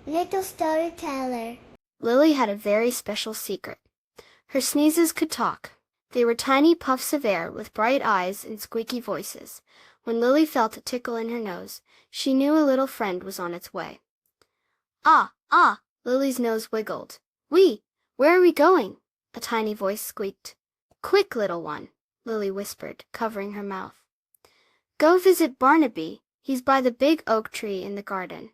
Little storyteller. Lily had a very special secret. Her sneezes could talk. They were tiny puffs of air with bright eyes and squeaky voices. When Lily felt a tickle in her nose, she knew a little friend was on its way. Ah, ah! Lily's nose wiggled. Where are we going? A tiny voice squeaked. Quick, little one, Lily whispered, covering her mouth. Go visit Barnaby. He's by the big oak tree in the garden.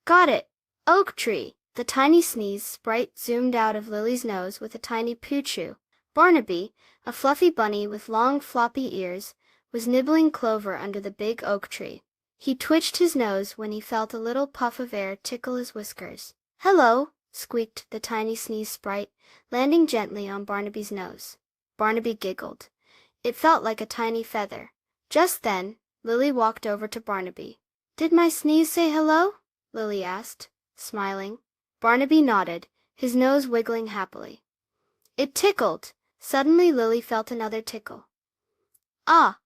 Got it! Oak tree! The tiny sneeze sprite zoomed out of Lily's nose with a tiny poochoo. Barnaby, a fluffy bunny with long floppy ears, was nibbling clover under the big oak tree. He twitched his nose when he felt a little puff of air tickle his whiskers. Hello, squeaked the tiny sneeze sprite, landing gently on Barnaby's nose. Barnaby giggled. It felt like a tiny feather. Just then, Lily walked over to Barnaby. Did my sneeze say hello? Lily asked, smiling. Barnaby nodded, his nose wiggling happily. It tickled. Suddenly Lily felt another tickle. Ah,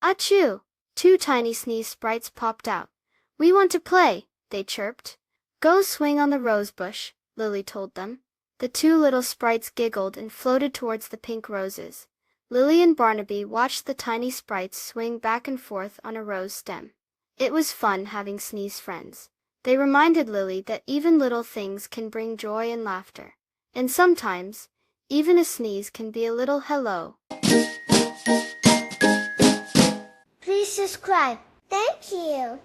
achoo! Two tiny sneeze sprites popped out. We want to play, they chirped. Go swing on the rose bush, Lily told them. The two little sprites giggled and floated towards the pink roses. Lily and Barnaby watched the tiny sprites swing back and forth on a rose stem. It was fun having sneeze friends. They reminded Lily that even little things can bring joy and laughter. And sometimes, even a sneeze can be a little hello. Please subscribe. Thank you.